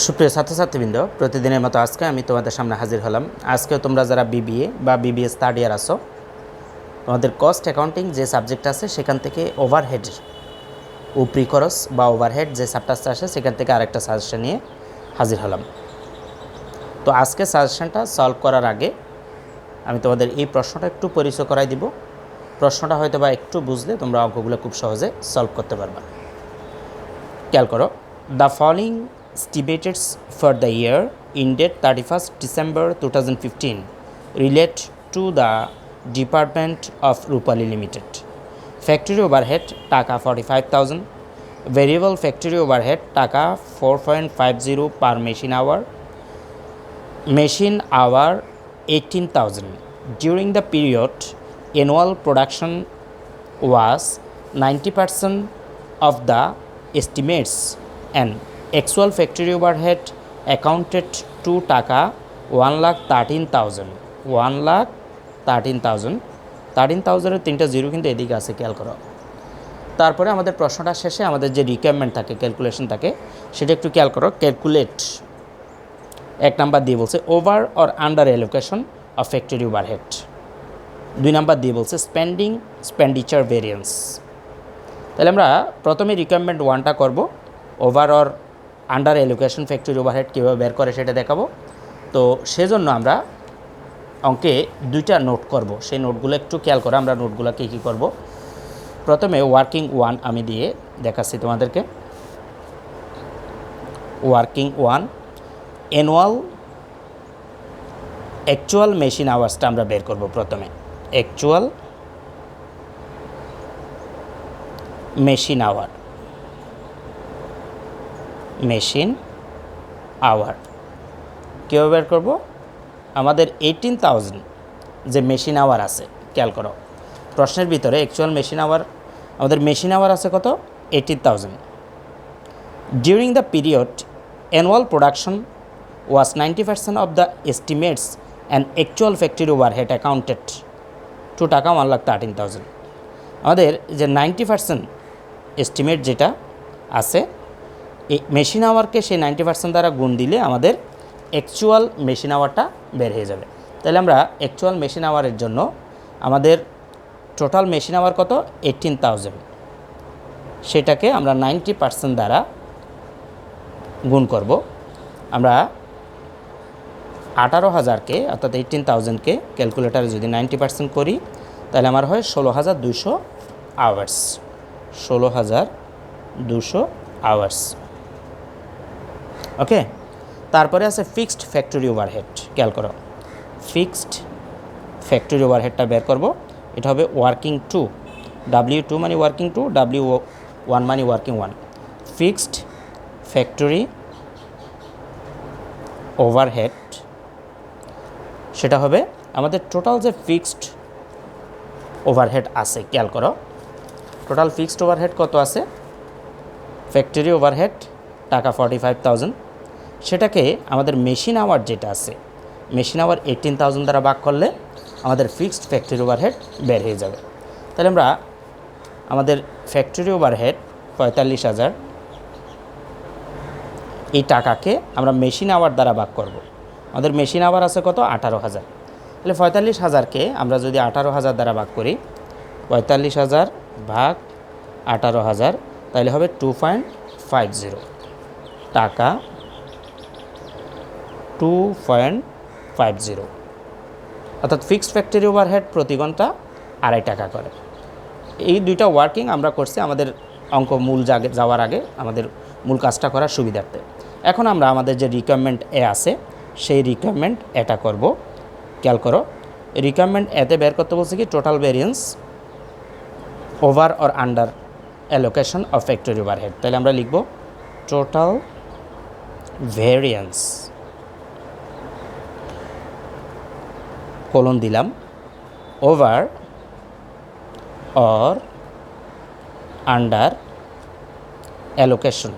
সুপ্রিয় ছাত্রছাত্রীবৃন্দ, প্রতিদিনের মতো আজকে আমি তোমাদের সামনে হাজির হলাম। আজকে তোমরা যারা বিবিএ বা বিবিএস থার্ড ইয়ার আসো, তোমাদের কস্ট অ্যাকাউন্টিং যে সাবজেক্ট আছে সেখান থেকে ওভারহেড উপরি খরচ বা ওভারহেড যে সাবটাসটা আসে সেখান থেকে আরেকটা সাজেশন নিয়ে হাজির হলাম। তো আজকে সাজেশনটা সলভ করার আগে আমি তোমাদের এই প্রশ্নটা একটু পরিচয় করাই দিব। প্রশ্নটা হয়তো বা একটু বুঝলে তোমরা অঙ্কগুলো খুব সহজে সলভ করতে পারবা। খেয়াল করো, the following estimates for the year ended 31st December 2015 relate to the Department of Rupali Limited. Factory overhead টাকা 45,000, variable factory overhead টাকা 4.50 per machine hour, 18,000. During the period, annual production was 90% of the estimates and actual factory overhead accounted to টাকা 1,13,000 13,000 তিনটা zero কিন্তু এদিকে আছে, খেয়াল করো। তারপরে আমাদের প্রশ্নটা শেষে আমাদের যে রিকোয়ারমেন্ট থাকে, ক্যালকুলেশন থাকে, সেটা একটু খেয়াল করো। ক্যালকুলেট এক নাম্বার দিয়ে বলছে over or under allocation of factory overhead. 2 number দিয়ে বলছে স্পেন্ডিচার ভেরিয়েন্স। তাহলে আমরা প্রথমে রিকোয়ারমেন্ট 1টা করব, over or under allocation factory overhead কীভাবে বের করে সেটা দেখাবো। তো সেজন্য আমরা অঙ্কে 2টা নোট করব, সেই নোটগুলো একটু খেয়াল করো। আমরা নোটগুলো কী করব, প্রথমে ওয়ার্কিং 1 আমি দিয়ে দেখাচ্ছি তোমাদেরকে। ওয়ার্কিং 1 অ্যাকচুয়াল মেশিন আওয়ার্সটা আমরা বের করব। প্রথমে অ্যাকচুয়াল মেশিন আওয়ার কীভাবে বের করব? আমাদের 18,000 যে মেশিন আওয়ার আছে, খেয়াল করো প্রশ্নের ভিতরে অ্যাকচুয়াল মেশিন আওয়ার, আমাদের মেশিন আওয়ার আছে কত? 18,000. During the period annual production was 90% of the estimates and actual factory overhead accounted to টাকা 1,13,000. আমাদের যে 90% এস্টিমেট যেটা আছে, এই মেশিন আওয়ারকে সেই 90% দ্বারা গুণ দিলে আমাদের অ্যাকচুয়াল মেশিন আওয়ারটা বের হয়ে যাবে। তাহলে আমরা অ্যাকচুয়াল মেশিন আওয়ারের জন্য আমাদের টোটাল মেশিন আওয়ার কত? 18,000, সেটাকে আমরা 90% দ্বারা গুণ করব। আমরা 18,000কে অর্থাৎ 18,000কে ক্যালকুলেটারে যদি 90% করি তাহলে আমার হয় 16,200 আওয়ার্স। 16,200 আওয়ার্স। ওকে, তারপরে আছে ফিক্সড ফ্যাক্টরি ওভারহেড। খেয়াল করো, ফিক্সড ফ্যাক্টরি ওভারহেডটা বের করব। এটা হবে ওয়ার্কিং 2, W2 মানে ওয়ার্কিং 2, W1 মানে ওয়ার্কিং 1। ফিক্সড ফ্যাক্টরি ওভারহেড সেটা হবে আমাদের টোটাল যে ফিক্সড ওভারহেড আছে, খেয়াল করো টোটাল ফিক্সড ওভারহেড কত আছে? ফ্যাক্টরি ওভারহেড টাকা 45,000, সেটাকে আমাদের মেশিন আওয়ার যেটা আছে, মেশিন আওয়ার 18,000 দ্বারা ভাগ করলে আমাদের ফিক্সড ফ্যাক্টরি ওভারহেড বের হয়ে যাবে। তাহলে আমরা আমাদের ফ্যাক্টরি ওভারহেড 45,000, এই টাকাকে আমরা মেশিন আওয়ার দ্বারা ভাগ করব। আমাদের মেশিন আওয়ার আছে কত? 18,000। তাহলে 45,000কে আমরা যদি 18,000 দ্বারা ভাগ করি, 45,000 ভাগ 18,000, তাহলে হবে 2.50 টাকা, 2.50। অর্থাৎ ফিক্সড ফ্যাক্টরি ওভারহেড প্রতি ঘন্টা 2.5 টাকা করে। এই দুইটা ওয়ার্কিং আমরা করছি আমাদের অঙ্ক মূল যাওয়ার আগে আমাদের মূল কাজটা করার সুবিধার্থে। এখন আমরা আমাদের যে রিকোয়ারমেন্ট এ আছে সেই রিকোয়ারমেন্ট এটা করব। খেয়াল করো, রিকোয়ারমেন্ট এতে বের করতে বলছে কি total variance over or under allocation of factory overhead. তাহলে আমরা লিখব টোটাল ভেরিয়েন্স কোলন দিলাম over or under allocation,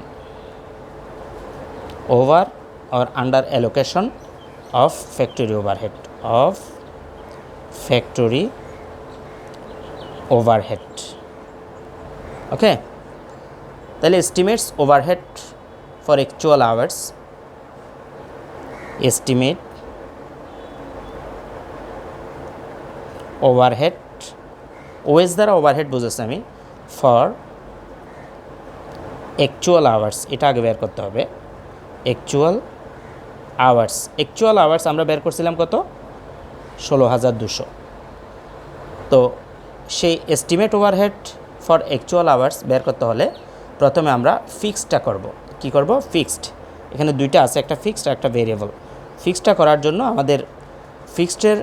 over or under allocation of factory overhead, of factory overhead. Okay, তাহলে estimates overhead for actual hours estimate overhead, OS দ্বারা overhead বুঝেছি আমি, for actual hours, এটা আগে বের করতে হবে। অ্যাকচুয়াল আওয়ার্স আমরা বের করছিলাম কত, 16,200। তো সেই estimate overhead for actual hours বের করতে হলে প্রথমে আমরা ফিক্সডটা করব। কি করব? ফিক্সড। এখানে দুইটা আছে, একটা ফিক্সড আর একটা ভেরিয়েবল। ফিক্সডটা করার জন্য আমাদের ফিক্সডের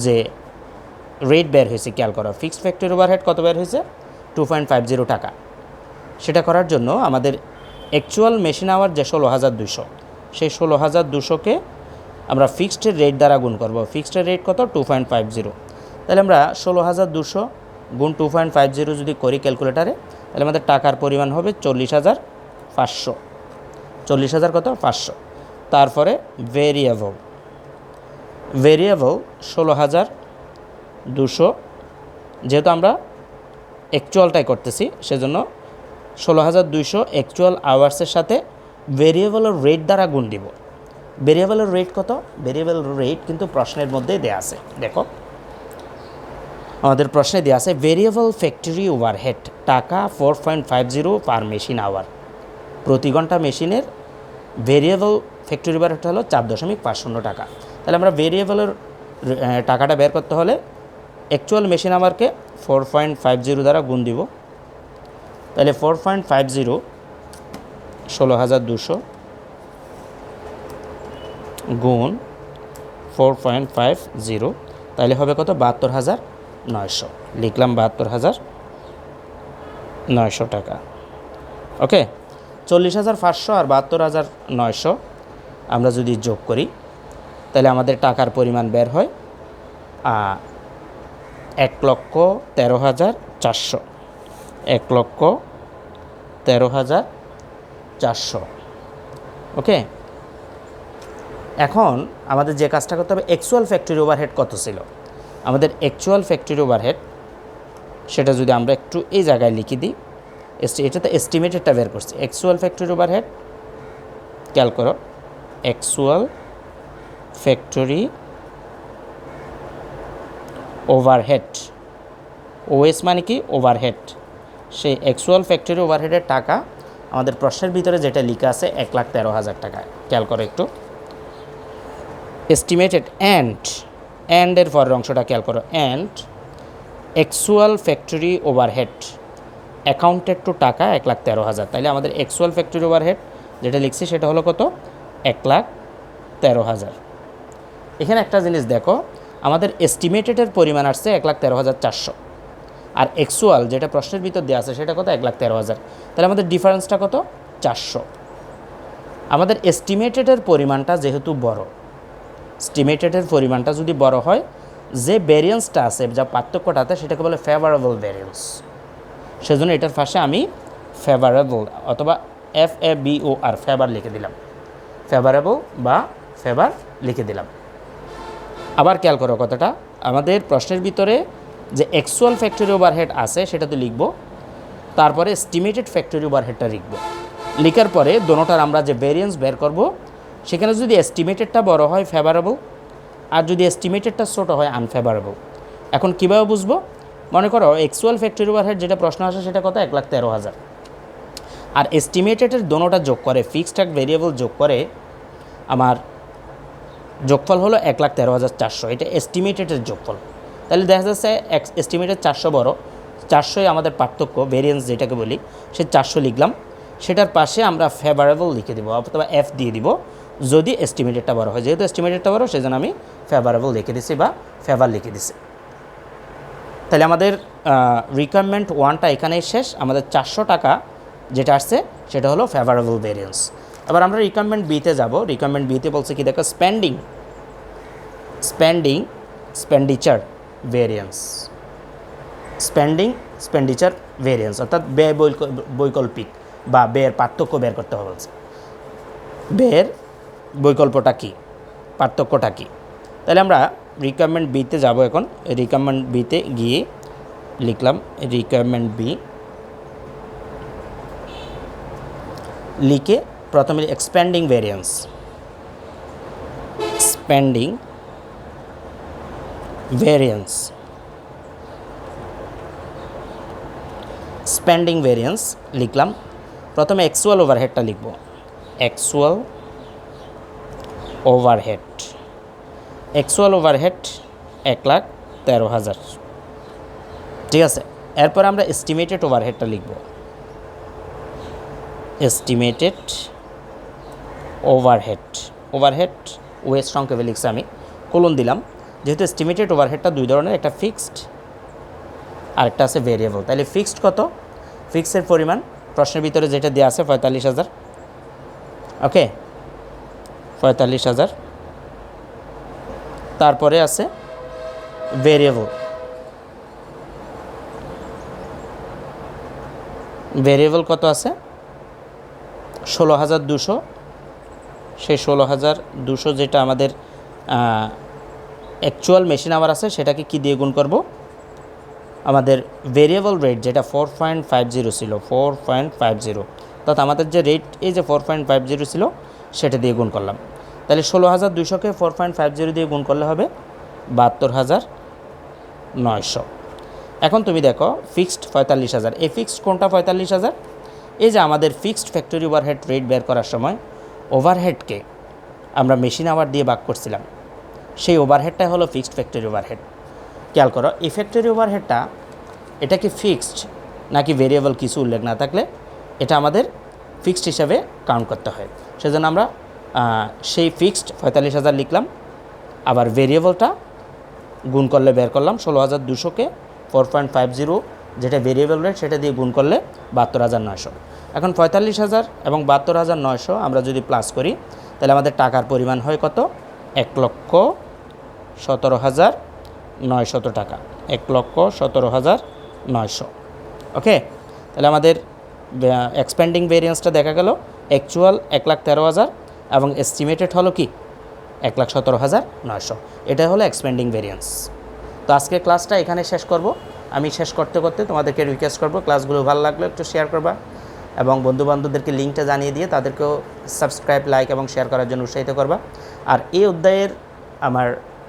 যে রেট বের হয়েছে খেয়াল করো, ফিক্সড ফ্যাক্টরি ওভারহেড কত বের হয়েছে, 2.50 টাকা। সেটা করার জন্য আমাদের অ্যাকচুয়াল মেশিন আওয়ার যে 16,200, সেই 16,200কে আমরা ফিক্সডের রেট দ্বারা গুণ করব। ফিক্সডের রেট কত, 2.50। তাহলে আমরা 16,200 গুণ 2.50 যদি করি ক্যালকুলেটারে, তাহলে আমাদের টাকার পরিমাণ হবে 40,500। 40,000 কত, 500। তারপরে ভেরিয়েবল 16,200, যেহেতু আমরা অ্যাকচুয়ালটাই করতেছি সেজন্য 16,200 অ্যাকচুয়াল আওয়ার্সের সাথে ভেরিয়েবলের রেট দ্বারা গুণ দিব। ভেরিয়েবলের রেট কত, ভেরিয়েবল রেট কিন্তু প্রশ্নের মধ্যেই দেওয়া আছে। দেখো আমাদের প্রশ্নে দেওয়া আছে ভেরিয়েবল ফ্যাক্টরি ওভারহেড টাকা 4.50 পার মেশিন আওয়ার। প্রতি ঘন্টা মেশিনের ভেরিয়েবল ফ্যাক্টরি ওভারহেড হলো 4.50 টাকা। তাহলে আমরা ভেরিয়েবলের টাকাটা বের করতে হলে অ্যাকচুয়াল মেশিন আওয়ারকে 4.50 দ্বারা গুণ দিব। তাহলে 4.50 16,200 গুণ 4.50, তাহলে হবে কত, 72,900। লিখলাম 72,900 টাকা। ওকে, 40,500 আর 72,900 আমরা যদি যোগ করি তাহলে আমাদের টাকার পরিমাণ বের হয় 1,13,400। 1,13,400। ওকে, এখন আমাদের যে কাজটা করতে হবে, অ্যাকচুয়াল ফ্যাক্টরি ওভারহেড কত ছিল। আমাদের অ্যাকচুয়াল ফ্যাক্টরি ওভারহেড সেটা যদি আমরা একটু এই জায়গায় লিখে দিই, এটাতে এস্টিমেটেডটা বের করছি। অ্যাকচুয়াল ফ্যাক্টরি ওভারহেড খেয়াল করো, অ্যাকচুয়াল ফ্যাক্টরি ওভারহেড, ওএস মানে কি, ওভারহেড। সেই অ্যাকচুয়াল ফ্যাক্টরি ওভারহেডের টাকা আমাদের প্রশ্নের ভিতরে যেটা লেখা আছে 1,13,000 টাকা। খেয়াল করো একটু, এস্টিমেটেড অ্যান্ডের পরের অংশটা খেয়াল করো, and actual factory overhead accounted to টাকা 1,13,000। তাইলে আমাদের অ্যাকচুয়াল ফ্যাক্টরি ওভারহেড যেটা লিখছি সেটা হলো কত, 1,13,000। এখানে একটা জিনিস দেখো, আমাদের এস্টিমেটেডের পরিমাণ আসছে 1,13,400, আর অ্যাকচুয়াল যেটা প্রশ্নের ভিতর দেওয়া আছে সেটা কত, 1,13,000। তাহলে আমাদের ডিফারেন্সটা কত, 400। আমাদের এস্টিমেটেডের পরিমাণটা যেহেতু বড়, এস্টিমেটেডের পরিমাণটা যদি বড় হয়, যে ভ্যারিয়েন্সটা আছে, যা পার্থক্যটাতে, সেটাকে বলে ফেভারেবল ভ্যারিয়েন্স। সেজন্য এটার পাশে আমি ফেভারেবল অথবা FABOR ফেভার লিখে দিলাম, ফেভারেবল বা ফেভার লিখে দিলাম। আবার খেয়াল করো কথাটা, আমাদের প্রশ্নের ভিতরে যে অ্যাকচুয়াল ফ্যাক্টরি ওভারহেড আছে সেটা তো লিখব, তারপরে এস্টিমেটেড ফ্যাক্টরি ওভারহেডটা লিখব। লেখার পরে দোনোটার আমরা যে ভ্যারিয়েন্স বের করব, সেখানে যদি এস্টিমেটেডটা বড় হয় ফেভারেবল, আর যদি এস্টিমেটেডটা ছোটো হয় আনফেভারেবল। এখন কীভাবে বুঝবো, মনে করো অ্যাকচুয়াল ফ্যাক্টরি ওভারহেড যেটা প্রশ্ন আসে সেটা কত, 1,13,000, আর এস্টিমেটেডের দোনোটা যোগ করে, ফিক্সড আর ভেরিয়েবল যোগ করে আমার যোগফল হলো 1,13,400। এটা এস্টিমেটেডের যোগফল। তাহলে দেখা যাচ্ছে এস্টিমেটেড 400 বড়, 400ই আমাদের পার্থক্য, ভেরিয়েন্স যেটাকে বলি, সে 400 লিখলাম। সেটার পাশে আমরা ফেভারেবল লিখে দিব অথবা F দিয়ে দিব যদি এস্টিমেটেডটা বড় হয়। যেহেতু এস্টিমেটেডটা বড় সেজন্য আমি ফেভারেবল লিখে দিছি বা ফেভার লিখে দিছি। তাহলে আমাদের রিকোয়ারমেন্ট 1টা এখানেই শেষ। আমাদের 400 টাকা যেটা আসছে সেটা হলো ফেভারেবল ভেরিয়েন্স। এবার আমরা রিকোয়ারমেন্ট বিতে যাব। রিকোয়ারমেন্ট বিতে বলছে কি দেখো, স্পেন্ডিচার ভেরিয়েন্স, স্পেন্ডিচার ভেরিয়েন্স অর্থাৎ ব্যয় বৈকল্পিক বা ব্যয়ের পার্থক্য বের করতে হবে বলছে। ব্যয়ের বৈকল্পটা কী, পার্থক্যটা কী। তাহলে আমরা রিকোয়ারমেন্ট বিতে যাব। এখন রিকোয়ারমেন্ট বিতে গিয়ে লিখলাম রিকোয়ারমেন্ট বি, লিখে প্রথমে expanding variance, expanding variance. স্প্যান্ডিং variance লিখলাম। প্রথমে অ্যাকচুয়াল ওভারহেডটা লিখব, অ্যাকচুয়াল ওভারহেড। অ্যাকচুয়াল ওভারহেড 1,13,000, ঠিক আছে। এরপর আমরা এস্টিমেটেড ওভারহেডটা লিখব, এস্টিমেটেড ওভারহেড। ওভারহেড ওয়েস সংক্ষেপে লিখছি আমি, কোলন দিলাম, যেহেতু এস্টিমেটেড ওভারহেডটা দুই ধরনের, একটা ফিক্সড আর একটা আছে ভেরিয়েবল। তাহলে ফিক্সড কত? ফিক্সের পরিমাণ প্রশ্নের ভিতরে যেটা দেওয়া আছে 45,000, ওকে, 45,000। তারপরে আছে ভেরিয়েবল, ভেরিয়েবল কত আছে? 16,200। সেই 16,200 যেটা আমাদের অ্যাকচুয়াল মেশিন আওয়ার আছে সেটাকে কি দিয়ে গুণ করব? আমাদের ভেরিয়েবল রেট যেটা 4.50 ছিল, 4.50, অর্থাৎ আমাদের যে রেট এই যে 4.50 ছিল সেটা দিয়ে গুণ করলাম। তাহলে 16,200কে 4.50 দিয়ে গুণ করলে হবে 72,900। এখন তুমি দেখো ফিক্সড 45,000, এই ফিক্সড কোনটা 45,000? এই যে আমাদের ফিক্সড ফ্যাক্টরি ওভারহেড রেট বের করার সময় ওভারহেডকে আমরা মেশিন আওয়ার দিয়ে ভাগ করছিলাম, সেই ওভারহেডটাই হলো ফিক্সড ফ্যাক্টরি ওভারহেড। খেয়াল করো, এই ফ্যাক্টরি ওভারহেডটা এটা কি ফিক্সড নাকি ভেরিয়েবল কিছু উল্লেখ না থাকলে এটা আমাদের ফিক্সড হিসাবে কাউন্ট করতে হয়। সেজন্য আমরা সেই ফিক্সড 45,000 লিখলাম, আবার ভেরিয়েবলটা গুণ করলে বের করলাম 16,200কে 4.50 যেটা ভেরিয়েবল রেট সেটা দিয়ে গুণ করলে 72,900। এখন 45,000 এবং 72,900 আমরা যদি প্লাস করি তাহলে আমাদের টাকার পরিমাণ হয় কত? 1,17,900 টাকা, 1,17,900। ওকে, তাহলে আমাদের এক্সপ্যান্ডিং ভেরিয়েন্সটা দেখা গেল অ্যাকচুয়াল 1,13,000 এবং এস্টিমেটেড হলো কি 1,17,900। এটা হলো এক্সপ্যান্ডিং ভেরিয়েন্স। তো আজকের ক্লাসটা এখানে শেষ করব। আমি শেষ করতে করতে তোমাদেরকে রিকোয়েস্ট করব ক্লাসগুলো ভালো লাগলে একটু শেয়ার করবা এবং বন্ধুবান্ধবদেরকে লিঙ্কটা জানিয়ে দিয়ে তাদেরকেও সাবস্ক্রাইব, লাইক এবং শেয়ার করার জন্য উৎসাহিত করবা। আর এই অধ্যায়ের আমার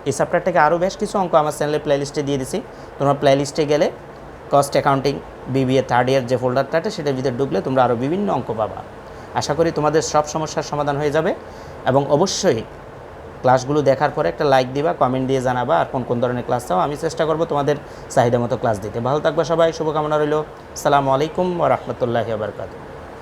এই চ্যাপ্টার থেকে আরও বেশ কিছু অঙ্ক আমার চ্যানেলের প্লেলিস্টে দিয়ে দিছি। তোমরা প্লেলিস্টে গেলে cost accounting BBA third year যে ফোল্ডারটা আছে সেটার ভিতরে ঢুকলে তোমরা আরও বিভিন্ন অঙ্ক পাবা। আশা করি তোমাদের সব সমস্যার সমাধান হয়ে যাবে এবং অবশ্যই ক্লাসগুলো দেখার পরে একটা লাইক দিবা, কমেন্ট দিয়ে জানাবা আর কোন কোন ধরনের ক্লাস চাও। আমি চেষ্টা করব তোমাদের চাহিদা মতো ক্লাস দিতে। ভালো থাকবা সবাই, শুভকামনা রইল। আসসালামু আলাইকুম ওয়া রাহমাতুল্লাহি ওয়া বারাকাতুহু।